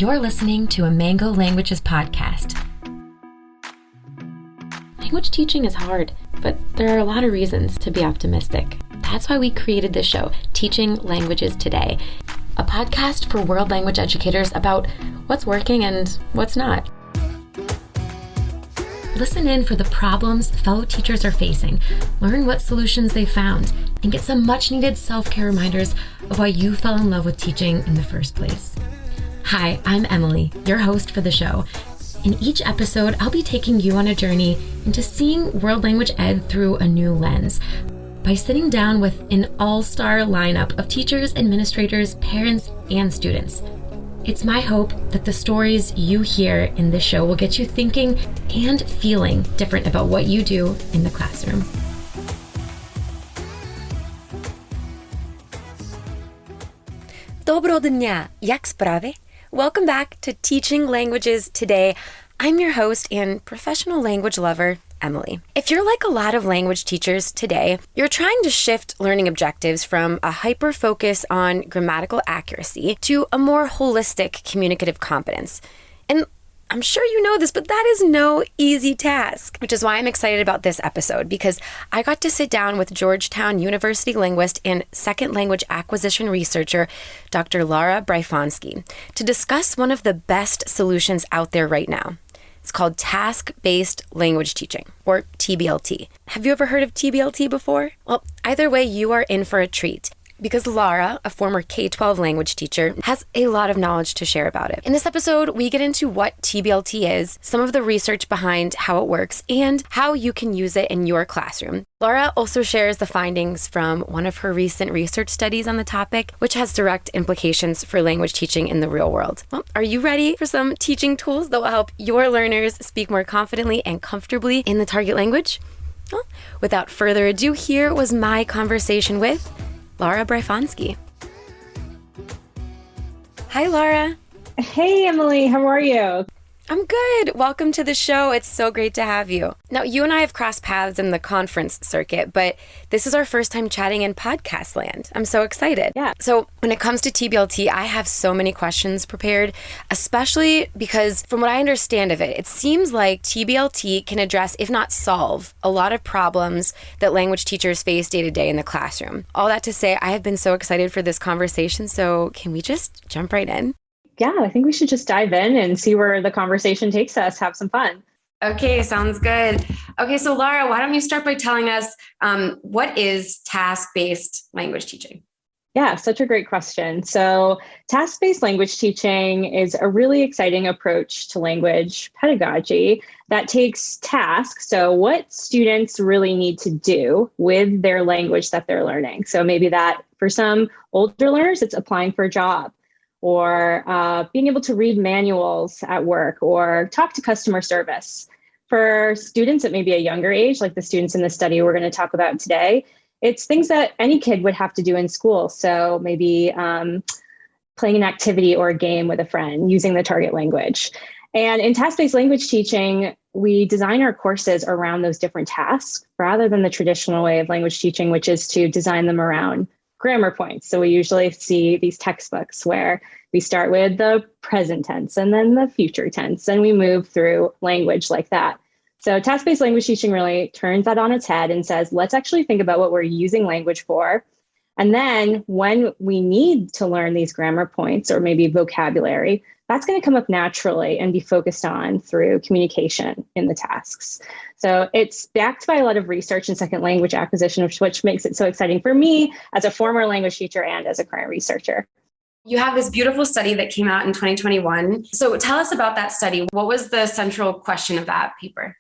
You're listening to a Mango Languages podcast. Language teaching is hard, but there are a lot of reasons to be optimistic. That's why we created this show, Teaching Languages Today, a podcast for world language educators about what's working and what's not. Listen in for the problems fellow teachers are facing, learn what solutions they found, and get some much-needed self-care reminders of why you fell in love with teaching in the first place. Hi, I'm Emily, your host for the show. In each episode, I'll be taking you on a journey into seeing world language ed through a new lens by sitting down with an all-star lineup of teachers, administrators, parents, and students. It's my hope that the stories you hear in this show will get you thinking and feeling different about what you do in the classroom. Доброго дня! Як справи? Welcome back to Teaching Languages Today. I'm your host and professional language lover, Emily. If you're like a lot of language teachers today, you're trying to shift learning objectives from a hyper-focus on grammatical accuracy to a more holistic communicative competence. And I'm sure you know this, but that is no easy task, which is why I'm excited about this episode, because I got to sit down with Georgetown University linguist and second language acquisition researcher, Dr. Lara Bryfonski, to discuss one of the best solutions out there right now. It's called task-based language teaching, or TBLT. Have you ever heard of TBLT before? Well, either way, you are in for a treat, because Lara, a former K-12 language teacher, has a lot of knowledge to share about it. In this episode, we get into what TBLT is, some of the research behind how it works, and how you can use it in your classroom. Lara also shares the findings from one of her recent research studies on the topic, which has direct implications for language teaching in the real world. Well, are you ready for some teaching tools that will help your learners speak more confidently and comfortably in the target language? Well, without further ado, here was my conversation with Lara Bryfonski. Hi, Lara. Hey, Emily. How are you? I'm good. Welcome to the show. It's so great to have you. Now, you and I have crossed paths in the conference circuit, but this is our first time chatting in podcast land. I'm so excited. Yeah. So when it comes to TBLT, I have so many questions prepared, especially because from what I understand of it, it seems like TBLT can address, if not solve, a lot of problems that language teachers face day to day in the classroom. All that to say, I have been so excited for this conversation. So can we just jump right in? Yeah, I think we should just dive in and see where the conversation takes us. Have some fun. Okay, sounds good. Okay, so Lara, why don't you start by telling us what is task-based language teaching? Yeah, such a great question. So task-based language teaching is a really exciting approach to language pedagogy that takes tasks, so what students really need to do with their language that they're learning. So maybe that for some older learners, it's applying for a job, or being able to read manuals at work, or talk to customer service. For students at maybe a younger age, like the students in the study we're going to talk about today, it's things that any kid would have to do in school. So maybe playing an activity or a game with a friend using the target language. And in task-based language teaching, we design our courses around those different tasks rather than the traditional way of language teaching, which is to design them around grammar points. So we usually see these textbooks where we start with the present tense and then the future tense, and we move through language like that. So task-based language teaching really turns that on its head and says, let's actually think about what we're using language for. And then when we need to learn these grammar points or maybe vocabulary, that's going to come up naturally and be focused on through communication in the tasks. So it's backed by a lot of research in second language acquisition, which makes it so exciting for me as a former language teacher and as a current researcher. You have this beautiful study that came out in 2021. So tell us about that study. What was the central question of that paper?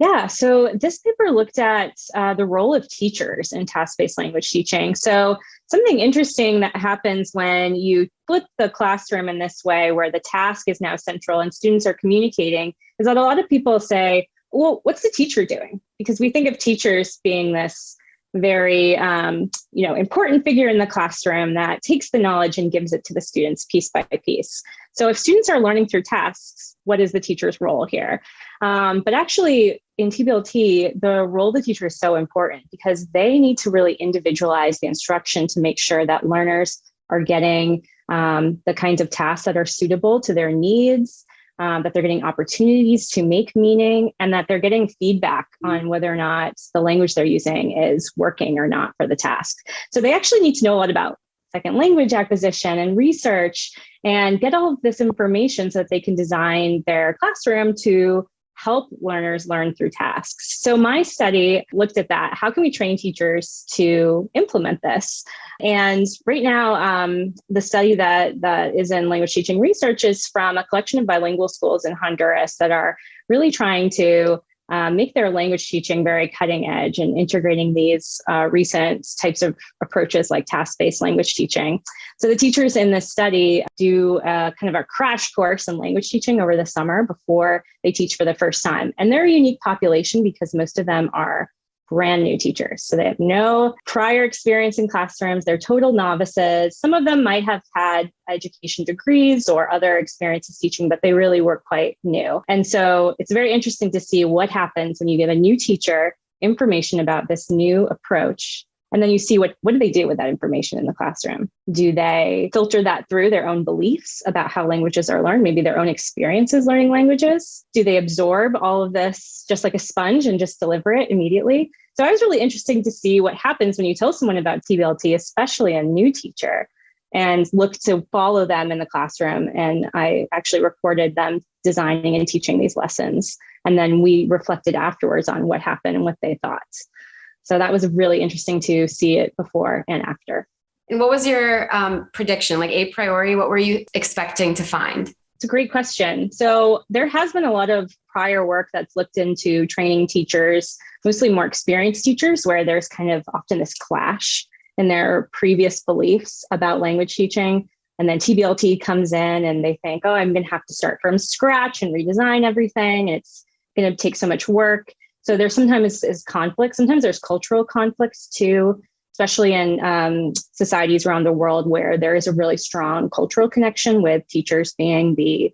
Yeah, so this paper looked at the role of teachers in task-based language teaching. So something interesting that happens when you flip the classroom in this way, where the task is now central and students are communicating, is that a lot of people say, well, what's the teacher doing? Because we think of teachers being this very important figure in the classroom that takes the knowledge and gives it to the students piece by piece. So if students are learning through tasks, what is the teacher's role here? But actually in TBLT, the role of the teacher is so important because they need to really individualize the instruction to make sure that learners are getting the kinds of tasks that are suitable to their needs, that they're getting opportunities to make meaning, and that they're getting feedback on whether or not the language they're using is working or not for the task. So they actually need to know a lot about second language acquisition and research and get all of this information so that they can design their classroom to help learners learn through tasks. So my study looked at that. How can we train teachers to implement this? And right now, the study that is in language teaching research is from a collection of bilingual schools in Honduras that are really trying to make their language teaching very cutting edge and integrating these recent types of approaches like task-based language teaching. So the teachers in this study do kind of a crash course in language teaching over the summer before they teach for the first time. And they're a unique population because most of them are brand new teachers. So they have no prior experience in classrooms. They're total novices. Some of them might have had education degrees or other experiences teaching, but they really were quite new. And so it's very interesting to see what happens when you give a new teacher information about this new approach. And then you see what do they do with that information in the classroom? Do they filter that through their own beliefs about how languages are learned, maybe their own experiences learning languages? Do they absorb all of this just like a sponge and just deliver it immediately? So I was really interested to see what happens when you tell someone about TBLT, especially a new teacher, and look to follow them in the classroom. And I actually recorded them designing and teaching these lessons. And then we reflected afterwards on what happened and what they thought. So that was really interesting to see it before and after. And what was your prediction, like a priori? What were you expecting to find? It's a great question. So there has been a lot of prior work that's looked into training teachers, mostly more experienced teachers, where there's kind of often this clash in their previous beliefs about language teaching. And then TBLT comes in and they think, oh, I'm going to have to start from scratch and redesign everything. It's going to take so much work. So there sometimes is conflict. Sometimes there's cultural conflicts too, especially in societies around the world where there is a really strong cultural connection with teachers being the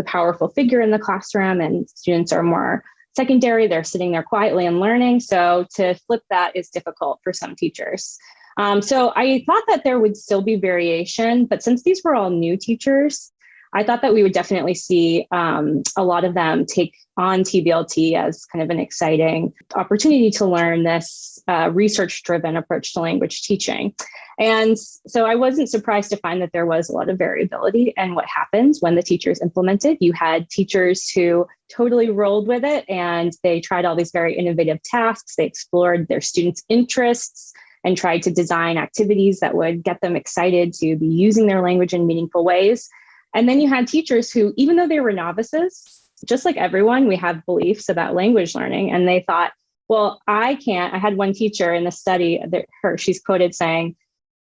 powerful figure in the classroom, and students are more secondary. They're sitting there quietly and learning. So to flip that is difficult for some teachers. So I thought that there would still be variation, but since these were all new teachers, I thought that we would definitely see a lot of them take on TBLT as kind of an exciting opportunity to learn this research-driven approach to language teaching. And so I wasn't surprised to find that there was a lot of variability in what happens when the teachers implemented. You had teachers who totally rolled with it and they tried all these very innovative tasks. They explored their students' interests and tried to design activities that would get them excited to be using their language in meaningful ways. And then you had teachers who, even though they were novices, just like everyone, we have beliefs about language learning. And they thought, well, I had one teacher in the study, she's quoted saying,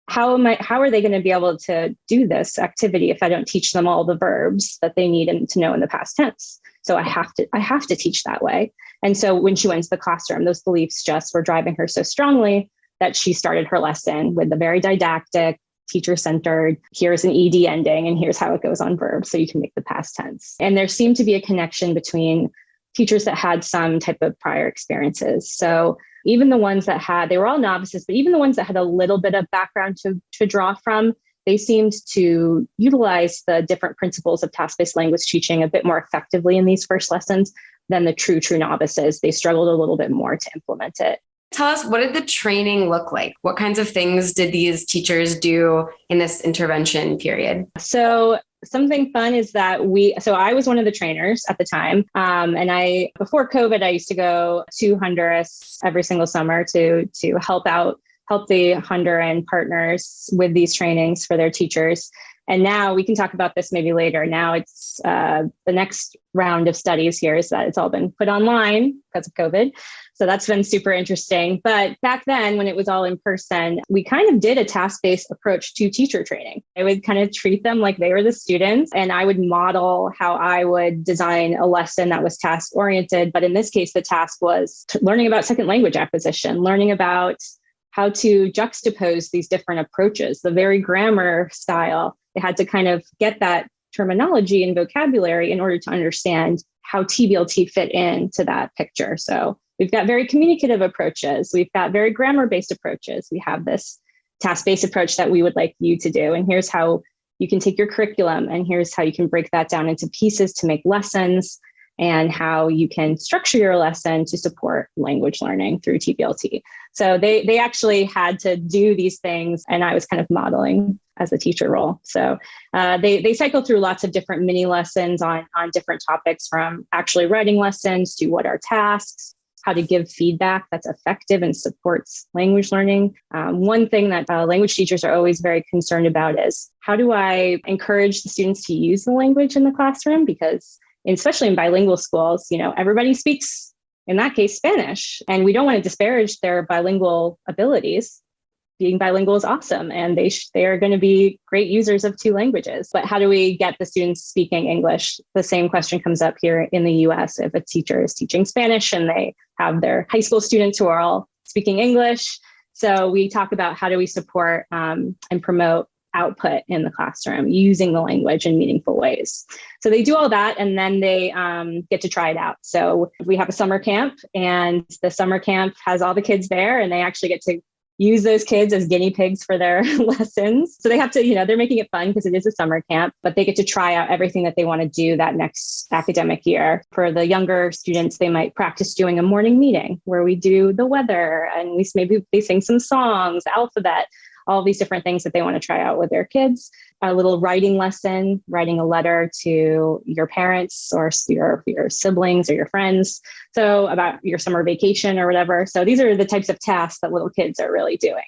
how are they going to be able to do this activity if I don't teach them all the verbs that they need to know in the past tense? So I have to teach that way. And so when she went to the classroom, those beliefs just were driving her so strongly that she started her lesson with the very didactic, teacher-centered, here's an ED ending, and here's how it goes on verbs so you can make the past tense. And there seemed to be a connection between teachers that had some type of prior experiences. So even the ones that they were all novices, but even the ones that had a little bit of background to draw from, they seemed to utilize the different principles of task-based language teaching a bit more effectively in these first lessons than the true novices. They struggled a little bit more to implement it. Tell us, what did the training look like? What kinds of things did these teachers do in this intervention period? So something fun is that I was one of the trainers at the time. And before COVID, I used to go to Honduras every single summer to help the Honduran partners with these trainings for their teachers. And now we can talk about this maybe later. Now it's the next round of studies here is that it's all been put online because of COVID. So that's been super interesting. But back then, when it was all in person, we kind of did a task-based approach to teacher training. I would kind of treat them like they were the students, and I would model how I would design a lesson that was task-oriented. But in this case, the task was learning about second language acquisition, learning about how to juxtapose these different approaches, the very grammar style. They had to kind of get that terminology and vocabulary in order to understand how TBLT fit into that picture. So we've got very communicative approaches. We've got very grammar-based approaches. We have this task-based approach that we would like you to do. And here's how you can take your curriculum, and here's how you can break that down into pieces to make lessons, and how you can structure your lesson to support language learning through TBLT. So they actually had to do these things, and I was kind of modeling as a teacher role. So they cycle through lots of different mini lessons on different topics, from actually writing lessons to what are tasks, how to give feedback that's effective and supports language learning. One thing that language teachers are always very concerned about is, how do I encourage the students to use the language in the classroom? Because especially in bilingual schools, everybody speaks, in that case, Spanish, and we don't want to disparage their bilingual abilities. Being bilingual is awesome, and they are going to be great users of two languages. But how do we get the students speaking English? The same question comes up here in the US if a teacher is teaching Spanish and they have their high school students who are all speaking English. So we talk about how do we support and promote output in the classroom using the language in meaningful ways. So they do all that, and then they get to try it out. So we have a summer camp, and the summer camp has all the kids there, and they actually get to use those kids as guinea pigs for their lessons. So they have to, they're making it fun because it is a summer camp, but they get to try out everything that they want to do that next academic year. For the younger students, they might practice doing a morning meeting where we do the weather, and maybe they sing some songs, alphabet, all these different things that they want to try out with their kids. A little writing lesson, writing a letter to your parents or your siblings or your friends. So about your summer vacation or whatever. So these are the types of tasks that little kids are really doing.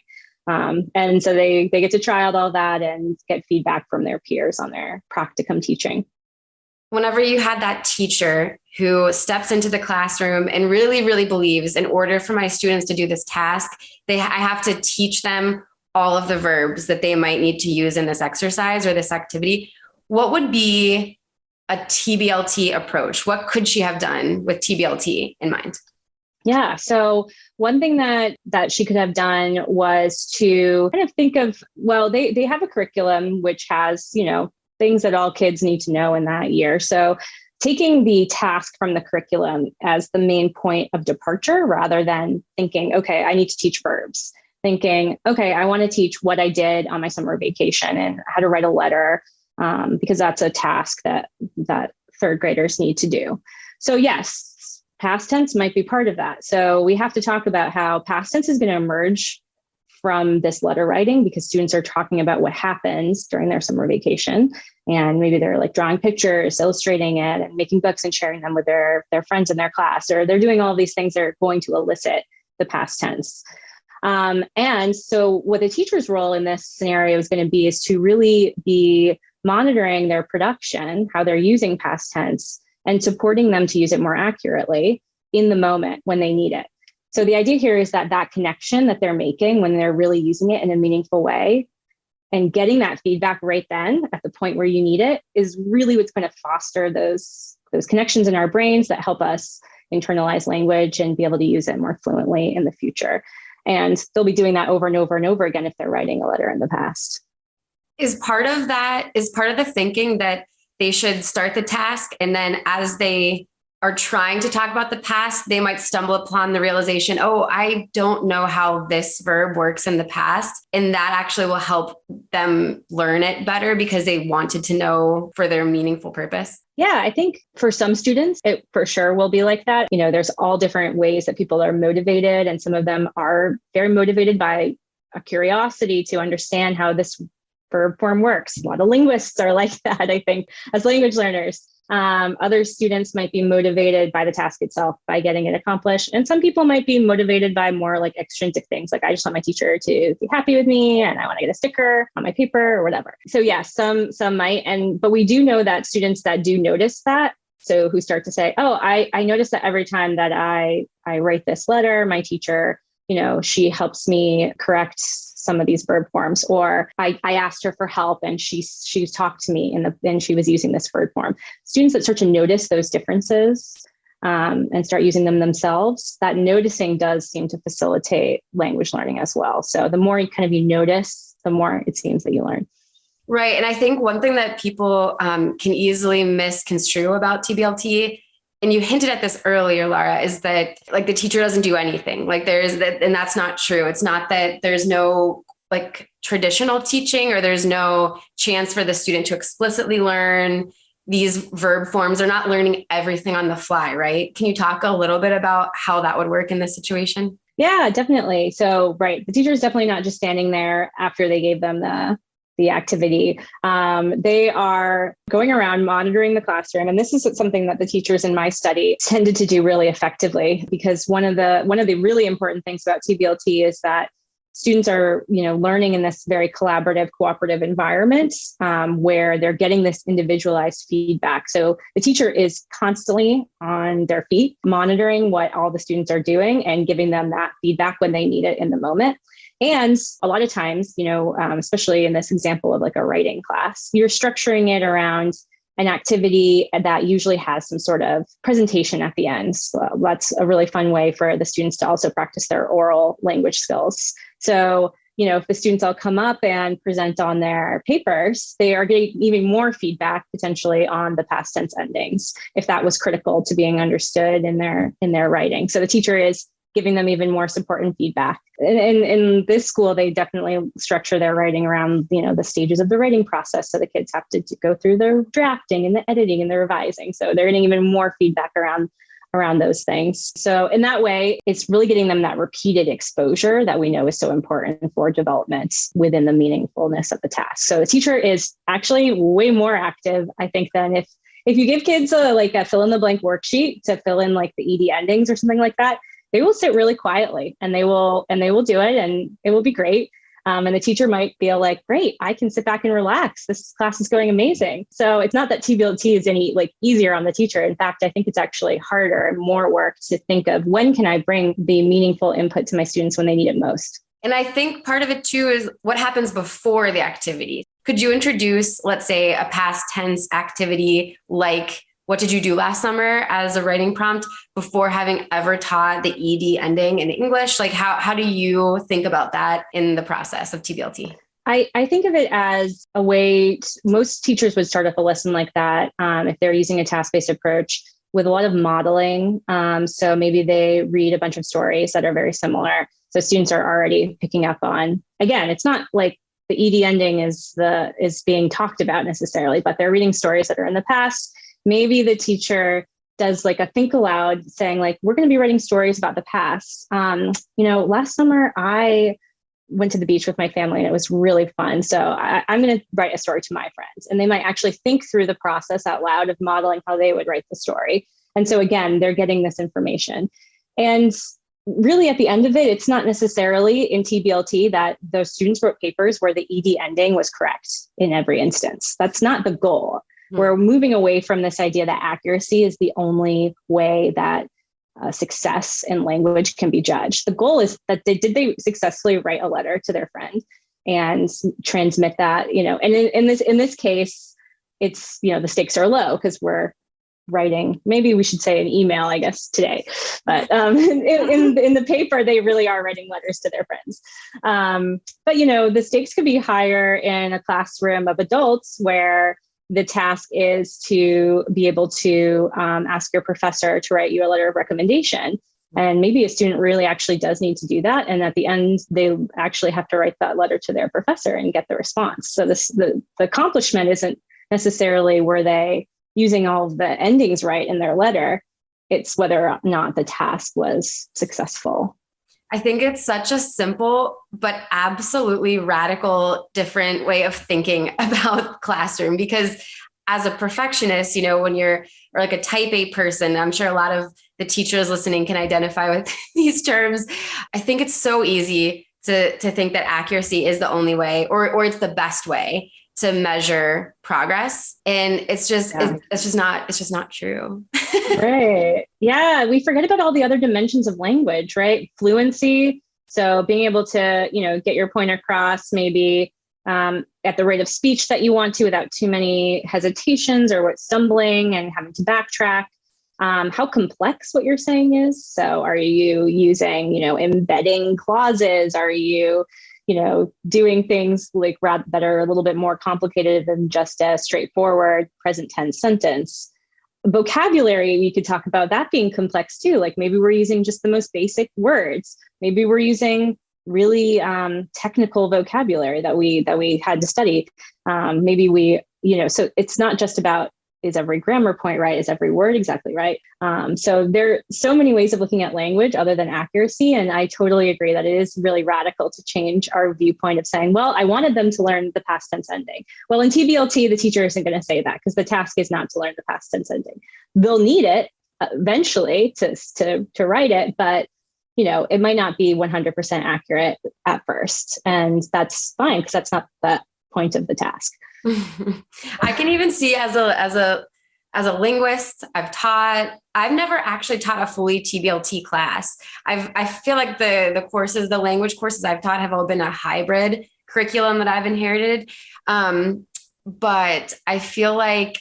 And so they get to try out all that and get feedback from their peers on their practicum teaching. Whenever you had that teacher who steps into the classroom and really, really believes, in order for my students to do this task, I have to teach them all of the verbs that they might need to use in this exercise or this activity, what would be a TBLT approach? What could she have done with TBLT in mind? Yeah. So one thing that she could have done was to kind of think of, well, they have a curriculum which has, things that all kids need to know in that year. So taking the task from the curriculum as the main point of departure, rather than thinking, okay, I need to teach verbs. Thinking, okay, I want to teach what I did on my summer vacation and how to write a letter, because that's a task that third graders need to do. So yes, past tense might be part of that. So we have to talk about how past tense is going to emerge from this letter writing, because students are talking about what happens during their summer vacation. And maybe they're like drawing pictures, illustrating it, and making books and sharing them with their friends in their class, or they're doing all these things that are going to elicit the past tense. And so what the teacher's role in this scenario is going to be is to really be monitoring their production, how they're using past tense, and supporting them to use it more accurately in the moment when they need it. So the idea here is that connection that they're making when they're really using it in a meaningful way and getting that feedback right then at the point where you need it is really what's going to foster those connections in our brains that help us internalize language and be able to use it more fluently in the future. And they'll be doing that over and over and over again if they're writing a letter in the past. Is part of the thinking that they should start the task, and then as they are trying to talk about the past, they might stumble upon the realization, oh, I don't know how this verb works in the past. And that actually will help them learn it better because they wanted to know for their meaningful purpose. Yeah, I think for some students, it for sure will be like that. There's all different ways that people are motivated, and some of them are very motivated by a curiosity to understand how this verb form works. A lot of linguists are like that, I think, as language learners. Other students might be motivated by the task itself, by getting it accomplished. And some people might be motivated by more like extrinsic things. Like, I just want my teacher to be happy with me, and I want to get a sticker on my paper or whatever. So yeah, some might. But we do know that students that do notice that, so who start to say, oh, I notice that every time that I write this letter, my teacher, she helps me correct some of these verb forms, or I asked her for help and she's talked to me and she was using this verb form. Students that start to notice those differences and start using them themselves, that noticing does seem to facilitate language learning as well. So the more you notice, the more it seems that you learn. Right. And I think one thing that people can easily misconstrue about TBLT, and you hinted at this earlier, Lara, is that like the teacher doesn't do anything. Like there's that, and that's not true. It's not that there's no like traditional teaching, or there's no chance for the student to explicitly learn these verb forms. They're not learning everything on the fly, right? Can you talk a little bit about how that would work in this situation? Yeah, definitely. So, right, the teacher is definitely not just standing there after they gave them the activity. They are going around monitoring the classroom. And this is something that the teachers in my study tended to do really effectively, because one of the really important things about TBLT is that students are, learning in this very collaborative, cooperative environment where they're getting this individualized feedback. So the teacher is constantly on their feet, monitoring what all the students are doing and giving them that feedback when they need it in the moment. And a lot of times, especially in this example of like a writing class, you're structuring it around an activity that usually has some sort of presentation at the end. So that's a really fun way for the students to also practice their oral language skills. So, if the students all come up and present on their papers, they are getting even more feedback potentially on the past tense endings, if that was critical to being understood in their writing. So the teacher is giving them even more support and feedback. And in this school, they definitely structure their writing around, the stages of the writing process. So the kids have to go through their drafting and the editing and the revising. So they're getting even more feedback around those things. So in that way, it's really getting them that repeated exposure that we know is so important for development within the meaningfulness of the task. So the teacher is actually way more active, I think, than if you give kids a fill in the blank worksheet to fill in like the ED endings or something like that. They will sit really quietly and they will do it, and it will be great. And the teacher might feel like, great, I can sit back and relax. This class is going amazing. So it's not that TBLT is any easier on the teacher. In fact, I think it's actually harder and more work to think of when can I bring the meaningful input to my students when they need it most. And I think part of it too is what happens before the activity. Could you introduce, let's say, a past tense activity like what did you do last summer as a writing prompt before having ever taught the ED ending in English? Like how do you think about that in the process of TBLT? I think of it as a way most teachers would start off a lesson like that if they're using a task-based approach with a lot of modeling. So maybe they read a bunch of stories that are very similar. So students are already picking up on, again, it's not like the ED ending is being talked about necessarily, but they're reading stories that are in the past. Maybe the teacher does like a think aloud saying like, we're going to be writing stories about the past. Last summer I went to the beach with my family and it was really fun. So I'm going to write a story to my friends, and they might actually think through the process out loud of modeling how they would write the story. And so again, they're getting this information. And really at the end of it, it's not necessarily in TBLT that those students wrote papers where the ED ending was correct in every instance. That's not the goal. We're moving away from this idea that accuracy is the only way that success in language can be judged. The goal is that did they successfully write a letter to their friend and transmit that, and in this case, it's, the stakes are low because we're writing, maybe we should say an email, I guess, today, but in the paper, they really are writing letters to their friends. But, the stakes could be higher in a classroom of adults where the task is to be able to ask your professor to write you a letter of recommendation. And maybe a student really actually does need to do that. And at the end, they actually have to write that letter to their professor and get the response. So the accomplishment isn't necessarily were they using all of the endings right in their letter. It's whether or not the task was successful. I think it's such a simple, but absolutely radical, different way of thinking about classroom, because as a perfectionist, when or like a type A person, I'm sure a lot of the teachers listening can identify with these terms. I think it's so easy to think that accuracy is the only way or it's the best way to measure progress. And it's just not true. Right. Yeah. We forget about all the other dimensions of language, right? Fluency. So being able to, get your point across maybe at the rate of speech that you want to without too many hesitations or stumbling and having to backtrack. How complex what you're saying is. So are you using, embedding clauses? Are you, doing things like that are a little bit more complicated than just a straightforward present tense sentence? Vocabulary, we could talk about that being complex too. Like maybe we're using just the most basic words. Maybe we're using, really technical vocabulary that we had to study. Maybe so it's not just about, is every grammar point right? Is every word exactly right? So there are so many ways of looking at language other than accuracy. And I totally agree that it is really radical to change our viewpoint of saying, well, I wanted them to learn the past tense ending. Well, in TBLT, the teacher isn't going to say that because the task is not to learn the past tense ending. They'll need it eventually to write it, but it might not be 100% accurate at first. And that's fine because that's not the point of the task. I can even see as a linguist, I've never actually taught a fully TBLT class. I feel like the language courses I've taught have all been a hybrid curriculum that I've inherited. But I feel like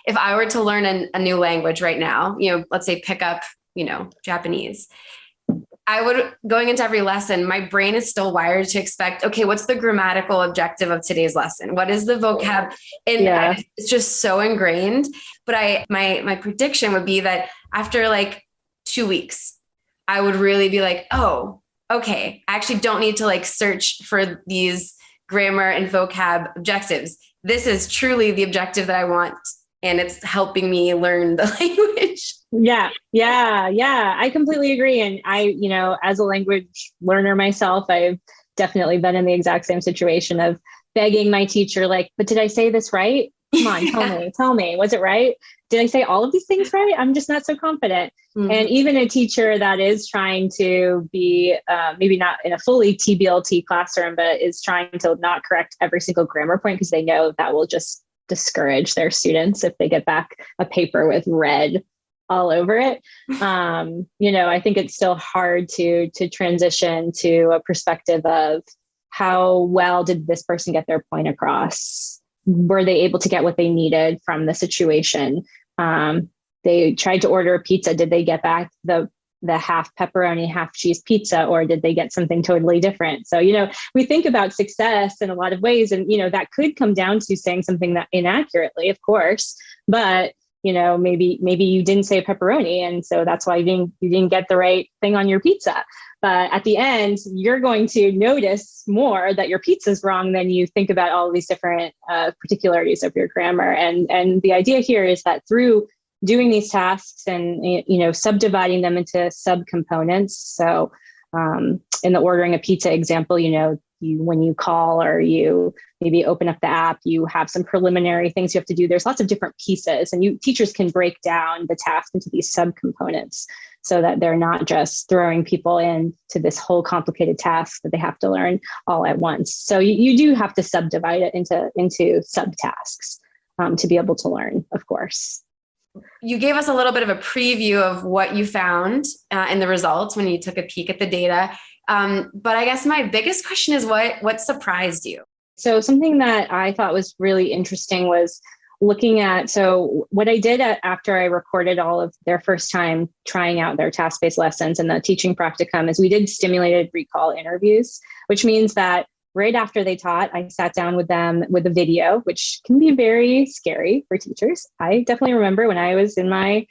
if I were to learn a new language right now, let's say pick up, Japanese, I would, going into every lesson, my brain is still wired to expect, okay, what's the grammatical objective of today's lesson? What is the vocab? And it's just so ingrained. But my prediction would be that after like 2 weeks, I would really be like, oh, okay, I actually don't need to like search for these grammar and vocab objectives. This is truly the objective that I want. And it's helping me learn the language. Yeah. I completely agree. And I, as a language learner myself, I've definitely been in the exact same situation of begging my teacher, like, but did I say this right? Come on, tell me, was it right? Did I say all of these things right? I'm just not so confident. Mm-hmm. And even a teacher that is trying to be, maybe not in a fully TBLT classroom, but is trying to not correct every single grammar point because they know that will just discourage their students if they get back a paper with red all over it. I think it's still hard to transition to a perspective of how well did this person get their point across? Were they able to get what they needed from the situation? They tried to order a pizza. Did they get back the half pepperoni, half cheese pizza, or did they get something totally different? So, we think about success in a lot of ways, and, that could come down to saying something that inaccurately, of course, but, maybe you didn't say pepperoni. And so that's why you didn't get the right thing on your pizza. But at the end, you're going to notice more that your pizza's wrong than you think about all of these different particularities of your grammar. And the idea here is that through doing these tasks and, subdividing them into subcomponents. So in the ordering a pizza example, when you call or you maybe open up the app, you have some preliminary things you have to do. There's lots of different pieces, and teachers can break down the task into these subcomponents so that they're not just throwing people into this whole complicated task that they have to learn all at once. So you do have to subdivide it into subtasks to be able to learn, of course. You gave us a little bit of a preview of what you found in the results when you took a peek at the data. But I guess my biggest question is what surprised you? So something that I thought was really interesting was looking at, so what I did after I recorded all of their first time trying out their task-based lessons and the teaching practicum is we did stimulated recall interviews, which means that right after they taught, I sat down with them with a video, which can be very scary for teachers. I definitely remember when I was in my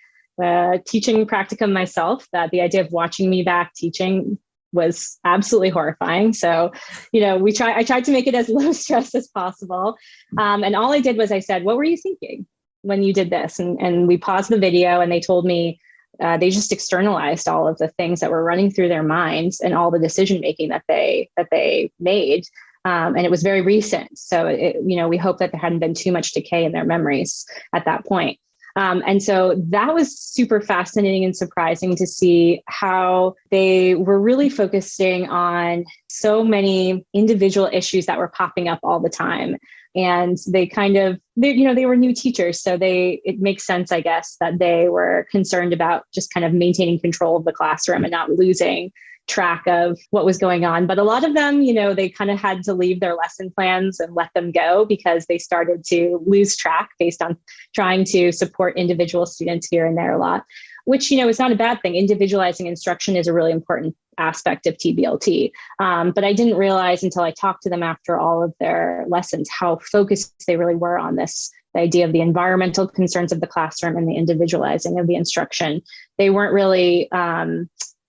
teaching practicum myself, that the idea of watching me back teaching was absolutely horrifying. So, I tried to make it as low stress as possible. And all I did was I said, what were you thinking when you did this? And we paused the video and they told me, they just externalized all of the things that were running through their minds and all the decision-making that they made. And it was very recent. So, we hope that there hadn't been too much decay in their memories at that point. And so that was super fascinating and surprising to see how they were really focusing on so many individual issues that were popping up all the time. And they were new teachers. So it makes sense, I guess, that they were concerned about just kind of maintaining control of the classroom and not losing track of what was going on. But a lot of them, they kind of had to leave their lesson plans and let them go because they started to lose track based on trying to support individual students here and there a lot, which, is not a bad thing. Individualizing instruction is a really important aspect of TBLT. But I didn't realize until I talked to them after all of their lessons, how focused they really were on this, the idea of the environmental concerns of the classroom and the individualizing of the instruction. They weren't really,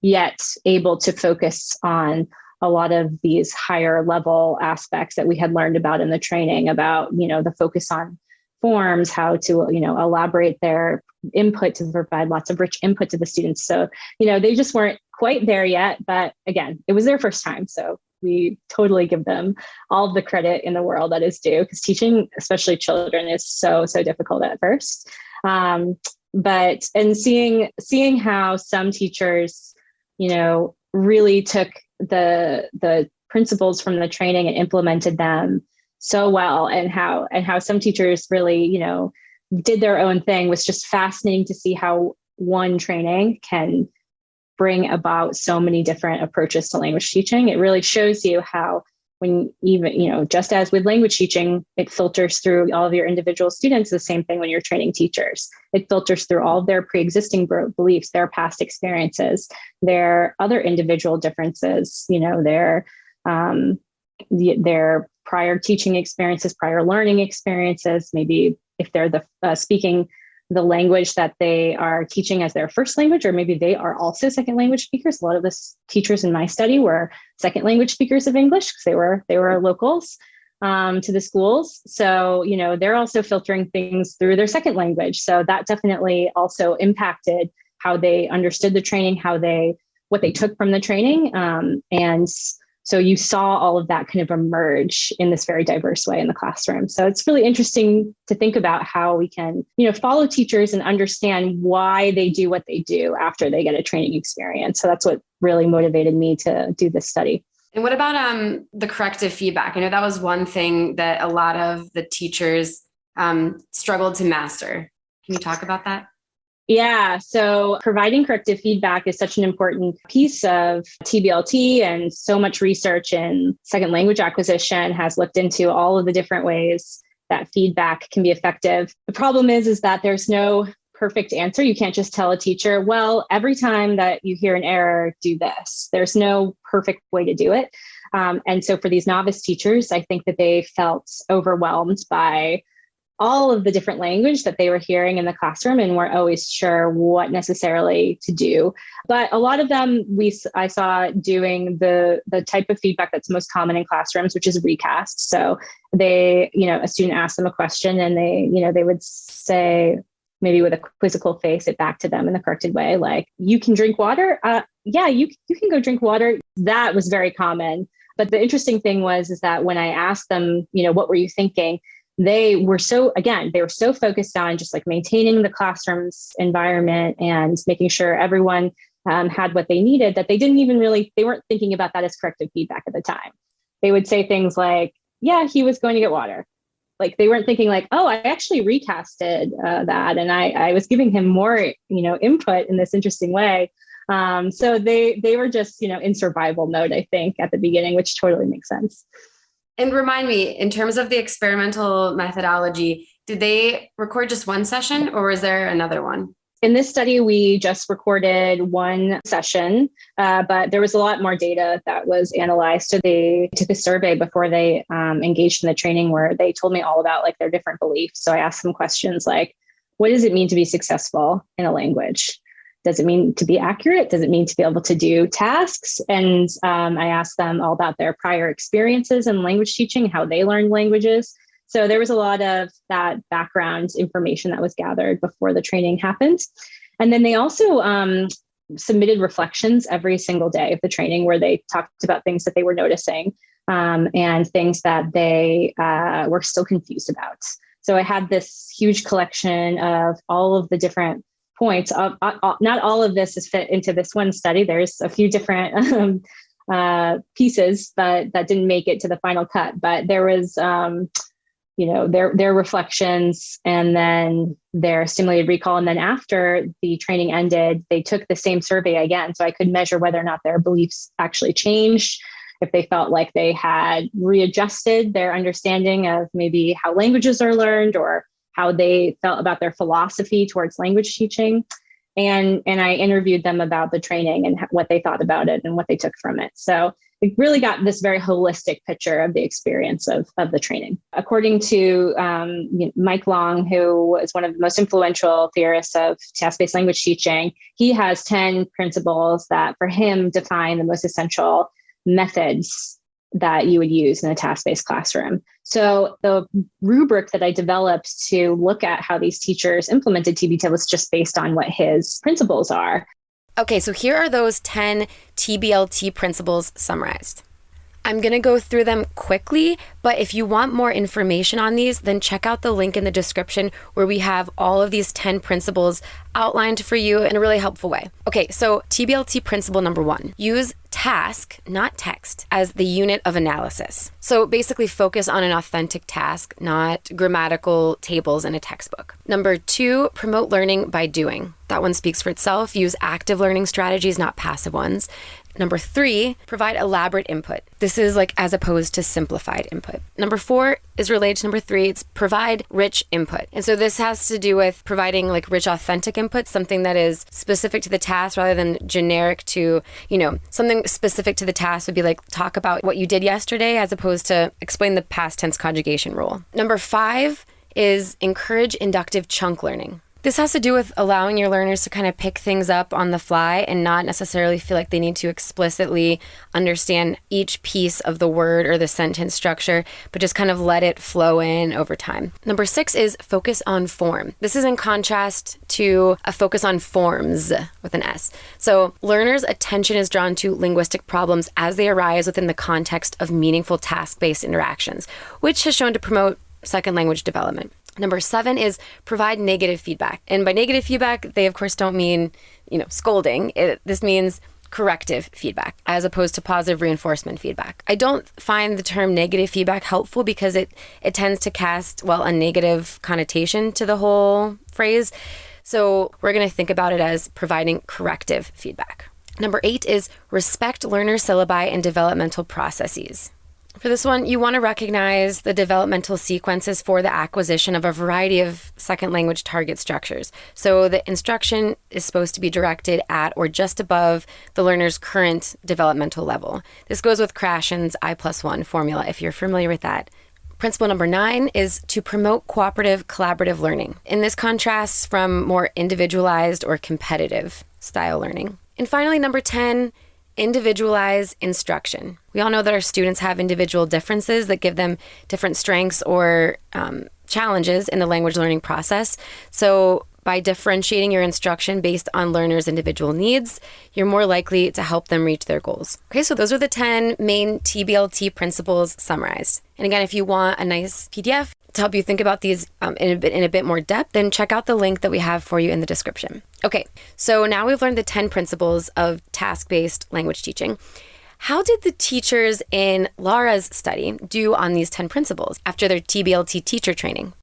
yet able to focus on a lot of these higher level aspects that we had learned about in the training about, the focus on forms, how to, elaborate their input to provide lots of rich input to the students. So, they just weren't quite there yet, but again, it was their first time. So we totally give them all of the credit in the world that is due, because teaching, especially children, is so difficult at first. But seeing how some teachers, really took the principles from the training and implemented them so well, and how some teachers really, did their own thing, was just fascinating to see how one training can bring about so many different approaches to language teaching. It really shows you how, when even, just as with language teaching, it filters through all of your individual students, the same thing when you're training teachers. It filters through all of their pre-existing beliefs, their past experiences, their other individual differences, their prior teaching experiences, prior learning experiences, maybe if they're speaking the language that they are teaching as their first language, or maybe they are also second language speakers. A lot of the teachers in my study were second language speakers of English because they were locals to the schools. So, they're also filtering things through their second language. So that definitely also impacted how they understood the training, what they took from the training. And so you saw all of that kind of emerge in this very diverse way in the classroom. So it's really interesting to think about how we can, follow teachers and understand why they do what they do after they get a training experience. So that's what really motivated me to do this study. And what about the corrective feedback? I know that was one thing that a lot of the teachers struggled to master. Can you talk about that? Yeah, so providing corrective feedback is such an important piece of TBLT, and so much research in second language acquisition has looked into all of the different ways that feedback can be effective. The problem is that there's no perfect answer. You can't just tell a teacher, well, every time that you hear an error, do this. There's no perfect way to do it. And so for these novice teachers, I think that they felt overwhelmed by all of the different language that they were hearing in the classroom and weren't always sure what necessarily to do. But a lot of them I saw doing the type of feedback that's most common in classrooms, which is recast. So a student asked them a question and they would say, maybe with a quizzical face, it back to them in the corrected way, like, you can drink water? Yeah, you can go drink water. That was very common. But the interesting thing is that when I asked them, what were you thinking? They were so focused on just like maintaining the classroom's environment and making sure everyone had what they needed, that they weren't thinking about that as corrective feedback at the time. They would say things like, yeah, he was going to get water. Like, they weren't thinking like, oh, I actually recasted that. And I was giving him more, input in this interesting way. So they were just, in survival mode, I think, at the beginning, which totally makes sense. And remind me, in terms of the experimental methodology, did they record just one session or was there another one? In this study, we just recorded one session, but there was a lot more data that was analyzed. So they took a survey before they engaged in the training where they told me all about like their different beliefs. So I asked them questions like, what does it mean to be successful in a language? Does it mean to be accurate? Does it mean to be able to do tasks? And I asked them all about their prior experiences in language teaching, how they learned languages. So there was a lot of that background information that was gathered before the training happened. And then they also submitted reflections every single day of the training where they talked about things that they were noticing and things that they were still confused about. So I had this huge collection of all of the different points. Not all of this is fit into this one study. There's a few different pieces that didn't make it to the final cut, but there was, their reflections and then their stimulated recall. And then after the training ended, they took the same survey again. So I could measure whether or not their beliefs actually changed, if they felt like they had readjusted their understanding of maybe how languages are learned or how they felt about their philosophy towards language teaching. And I interviewed them about the training and what they thought about it and what they took from it. So it really got this very holistic picture of the experience of the training. According to Mike Long, who is one of the most influential theorists of task-based language teaching, he has 10 principles that for him define the most essential methods that you would use in a task-based classroom. So the rubric that I developed to look at how these teachers implemented TBT was just based on what his principles are. Okay, so here are those 10 TBLT principles summarized. I'm going to go through them quickly, but if you want more information on these, then check out the link in the description where we have all of these 10 principles outlined for you in a really helpful way. Okay, so TBLT principle number 1, use task, not text, as the unit of analysis. So basically focus on an authentic task, not grammatical tables in a textbook. Number 2, promote learning by doing. That one speaks for itself. Use active learning strategies, not passive ones. Number 3, provide elaborate input. This is like as opposed to simplified input. Number 4 is related to number 3. It's provide rich input. And so this has to do with providing like rich, authentic input, something that is specific to the task rather than generic to, something specific to the task would be like talk about what you did yesterday as opposed to explain the past tense conjugation rule. Number 5 is encourage inductive chunk learning. This has to do with allowing your learners to kind of pick things up on the fly and not necessarily feel like they need to explicitly understand each piece of the word or the sentence structure, but just kind of let it flow in over time. Number 6 is focus on form. This is in contrast to a focus on forms with an S. So learners' attention is drawn to linguistic problems as they arise within the context of meaningful task-based interactions, which has shown to promote second language development. Number 7 is provide negative feedback. And by negative feedback, they of course don't mean, scolding. This means corrective feedback as opposed to positive reinforcement feedback. I don't find the term negative feedback helpful because it tends to cast, a negative connotation to the whole phrase. So we're going to think about it as providing corrective feedback. Number 8 is respect learner syllabi and developmental processes. For this one, you want to recognize the developmental sequences for the acquisition of a variety of second language target structures. So the instruction is supposed to be directed at or just above the learner's current developmental level. This goes with Krashen's I+1 formula, if you're familiar with that. Principle number 9 is to promote cooperative, collaborative learning. And this contrasts from more individualized or competitive style learning. And finally, number 10, individualize instruction. We all know that our students have individual differences that give them different strengths or challenges in the language learning process. So by differentiating your instruction based on learners' individual needs, you're more likely to help them reach their goals. Okay, so those are the 10 main TBLT principles summarized. And again, if you want a nice PDF to help you think about these in a bit more depth, then check out the link that we have for you in the description. Okay, so now we've learned the 10 principles of task-based language teaching. How did the teachers in Lara's study do on these 10 principles after their TBLT teacher training?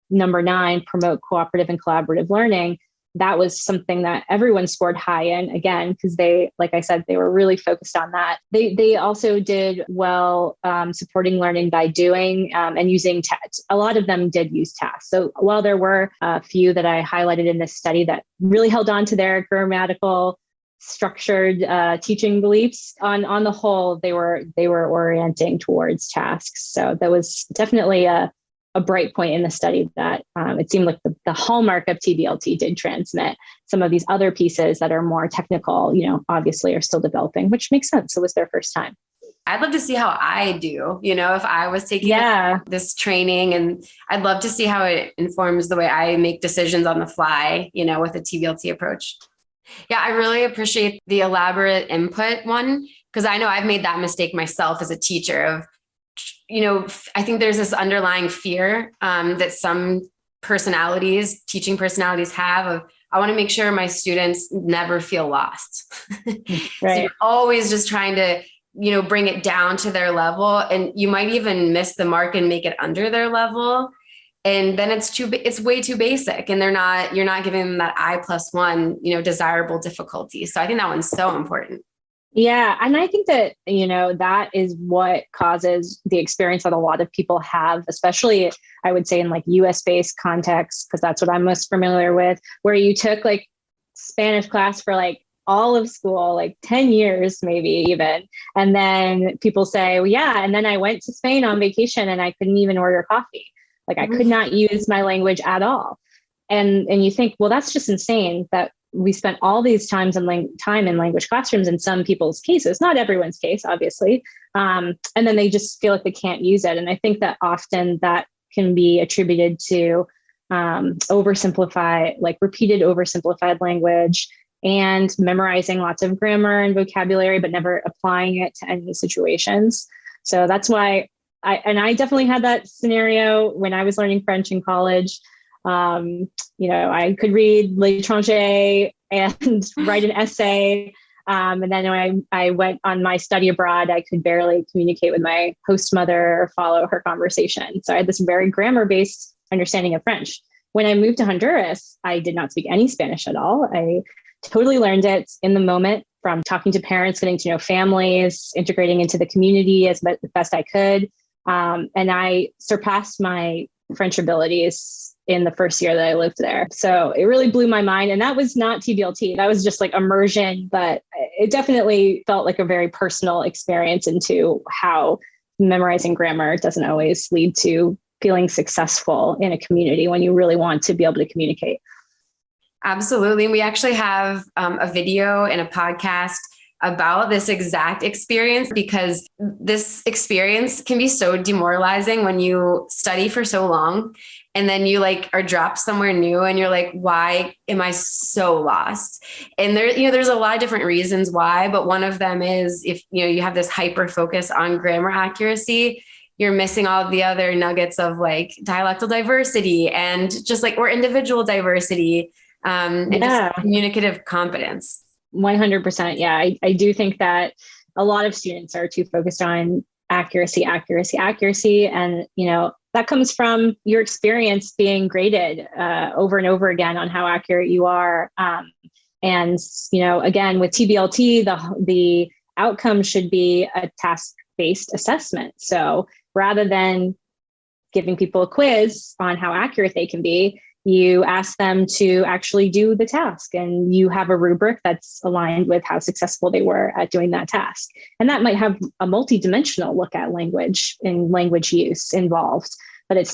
Number 9, promote cooperative and collaborative learning. That was something that everyone scored high in, again, because they, like I said, they were really focused on that. They also did well supporting learning by doing and using text. A lot of them did use tasks. So while there were a few that I highlighted in this study that really held on to their grammatical, structured teaching beliefs, on the whole, they were orienting towards tasks. So that was definitely a bright point in the study that it seemed like the hallmark of TBLT did transmit. Some of these other pieces that are more technical, obviously are still developing, which makes sense. It was their first time. I'd love to see how I do, if I was taking this training, and I'd love to see how it informs the way I make decisions on the fly, with a TBLT approach. Yeah, I really appreciate the elaborate input one, because I know I've made that mistake myself as a teacher of, I think there's this underlying fear that some teaching personalities have of, I want to make sure my students never feel lost. Right. So you're always just trying to, bring it down to their level, and you might even miss the mark and make it under their level. And then it's way too basic, and you're not giving them that I+1, desirable difficulty. So I think that one's so important. Yeah. And I think that, that is what causes the experience that a lot of people have, especially I would say in like US based contexts, because that's what I'm most familiar with, where you took like Spanish class for like all of school, like 10 years, maybe even. And then people say, well, yeah. And then I went to Spain on vacation and I couldn't even order coffee. Like I could not use my language at all. And you think, well, that's just insane that we spent all these time in language classrooms in some people's cases, not everyone's case, obviously. And then they just feel like they can't use it. And I think that often that can be attributed to repeated oversimplified language and memorizing lots of grammar and vocabulary, but never applying it to any situations. So that's why I definitely had that scenario when I was learning French in college. I could read L'Étranger and write an essay. And then when I went on my study abroad, I could barely communicate with my host mother or follow her conversation. So I had this very grammar-based understanding of French. When I moved to Honduras, I did not speak any Spanish at all. I totally learned it in the moment from talking to parents, getting to know families, integrating into the community as best I could. And I surpassed my French abilities in the first year that I lived there. So it really blew my mind. And that was not TBLT. That was just like immersion, but it definitely felt like a very personal experience into how memorizing grammar doesn't always lead to feeling successful in a community when you really want to be able to communicate. Absolutely. We actually have a video and a podcast about this exact experience, because this experience can be so demoralizing when you study for so long and then you are dropped somewhere new and you're like, why am I so lost? And there's a lot of different reasons why, but one of them is if you have this hyper focus on grammar accuracy, you're missing all of the other nuggets of dialectal diversity and just or individual diversity and just communicative competence. 100%. Yeah, I do think that a lot of students are too focused on accuracy. And, that comes from your experience being graded over and over again on how accurate you are. And, again, with TBLT, the outcome should be a task-based assessment. So rather than giving people a quiz on how accurate they can be, you ask them to actually do the task, and you have a rubric that's aligned with how successful they were at doing that task. And that might have a multidimensional look at language and language use involved, but it's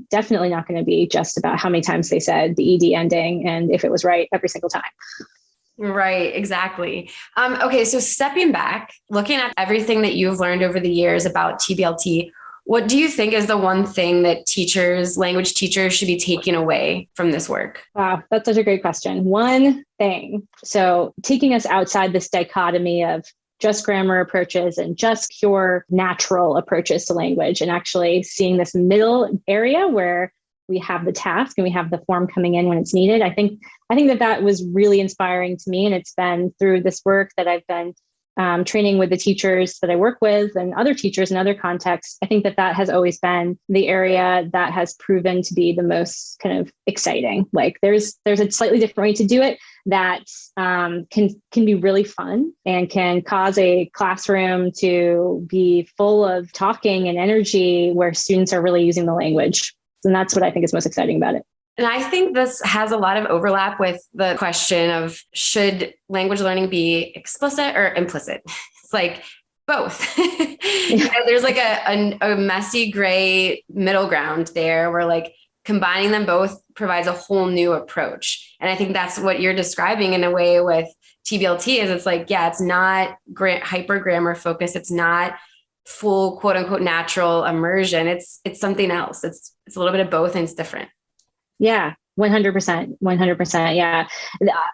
definitely not going to be just about how many times they said the ED ending and if it was right every single time. Right, exactly. Okay, so stepping back, looking at everything that you've learned over the years about TBLT, what do you think is the one thing that language teachers should be taking away from this work? Wow, that's such a great question. One thing. So taking us outside this dichotomy of just grammar approaches and just pure natural approaches to language, and actually seeing this middle area where we have the task and we have the form coming in when it's needed. I think that was really inspiring to me. And it's been through this work that I've been training with the teachers that I work with and other teachers in other contexts. I think that has always been the area that has proven to be the most kind of exciting. There's a slightly different way to do it that can be really fun and can cause a classroom to be full of talking and energy where students are really using the language. And that's what I think is most exciting about it. And I think this has a lot of overlap with the question of, should language learning be explicit or implicit? It's both. There's a messy gray middle ground there where combining them both provides a whole new approach. And I think that's what you're describing in a way with TBLT is it's not hyper grammar focus. It's not full quote unquote natural immersion. It's something else. It's a little bit of both and it's different. Yeah, 100%. Yeah.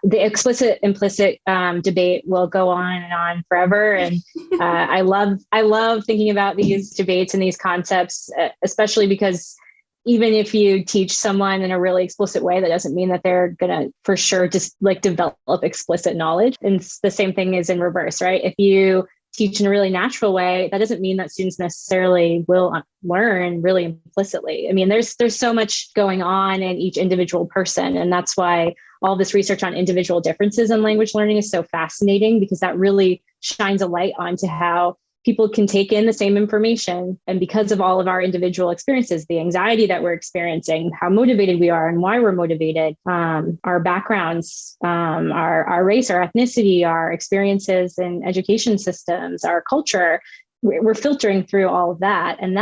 The explicit implicit debate will go on and on forever. And I love thinking about these debates and these concepts, especially because even if you teach someone in a really explicit way, that doesn't mean that they're going to for sure just develop explicit knowledge. And the same thing is in reverse, right? If you teach in a really natural way, that doesn't mean that students necessarily will learn really implicitly. I mean, there's so much going on in each individual person. And that's why all this research on individual differences in language learning is so fascinating, because that really shines a light onto how people can take in the same information. And because of all of our individual experiences, the anxiety that we're experiencing, how motivated we are and why we're motivated, our backgrounds, our race, our ethnicity, our experiences in education systems, our culture, we're filtering through all of that. And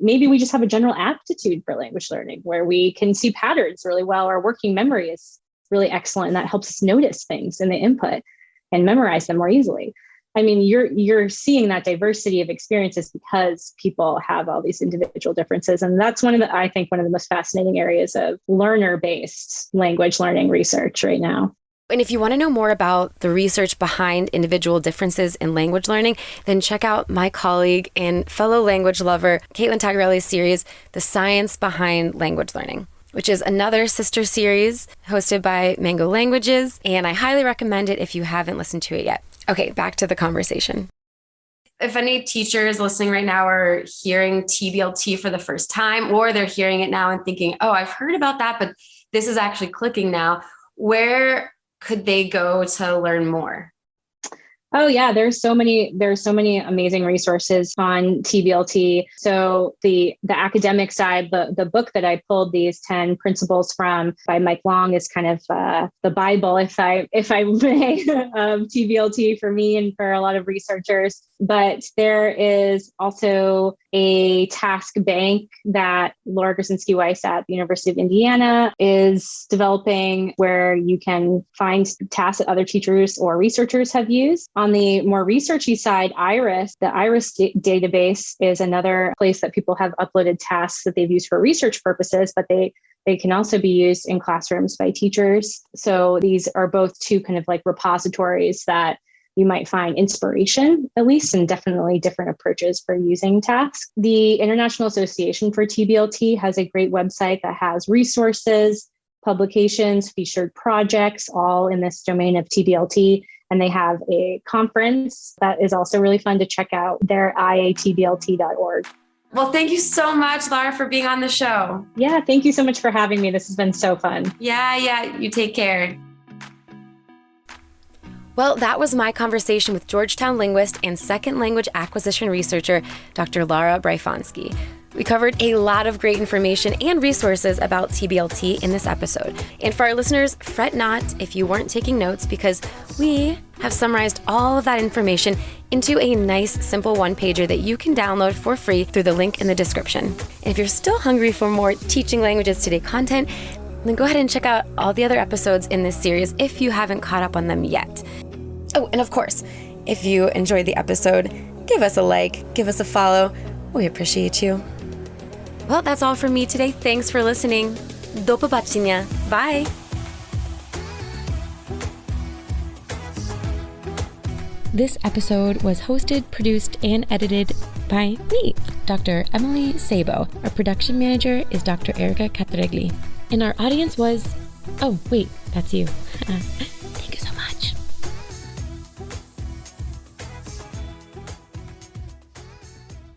maybe we just have a general aptitude for language learning where we can see patterns really well. Our working memory is really excellent. And that helps us notice things in the input and memorize them more easily. I mean, you're seeing that diversity of experiences because people have all these individual differences. And that's I think one of the most fascinating areas of learner-based language learning research right now. And if you want to know more about the research behind individual differences in language learning, then check out my colleague and fellow language lover, Caitlin Tagarelli's series, The Science Behind Language Learning, which is another sister series hosted by Mango Languages. And I highly recommend it if you haven't listened to it yet. Okay, back to the conversation. If any teachers listening right now are hearing TBLT for the first time, or they're hearing it now and thinking, oh, I've heard about that, but this is actually clicking now, where could they go to learn more? Oh yeah, there's so many amazing resources on TBLT. So the academic side, the book that I pulled these 10 principles from by Mike Long is kind of the Bible, if I may, of TBLT for me and for a lot of researchers. But there is also a task bank that Lara Bryfonski at the University of Indiana is developing, where you can find tasks that other teachers or researchers have used. On the more researchy side, the IRIS database is another place that people have uploaded tasks that they've used for research purposes, but they can also be used in classrooms by teachers. So these are both two kind of like repositories that you might find inspiration, at least, and definitely different approaches for using tasks. The International Association for TBLT has a great website that has resources, publications, featured projects, all in this domain of TBLT. And they have a conference that is also really fun to check out. They're iatblt.org. Well, thank you so much, Lara, for being on the show. Yeah, thank you so much for having me. This has been so fun. Yeah, you take care. Well, that was my conversation with Georgetown linguist and second language acquisition researcher, Dr. Lara Bryfonski. We covered a lot of great information and resources about TBLT in this episode. And for our listeners, fret not if you weren't taking notes, because we have summarized all of that information into a nice, simple one-pager that you can download for free through the link in the description. And if you're still hungry for more Teaching Languages Today content, then go ahead and check out all the other episodes in this series if you haven't caught up on them yet. Oh, and of course, if you enjoyed the episode, give us a like, give us a follow. We appreciate you. Well, that's all from me today. Thanks for listening. Do побачення. Bye. This episode was hosted, produced, and edited by me, Dr. Emily Sabo. Our production manager is Dr. Erica Catregli. And our audience was... Oh, wait, that's you.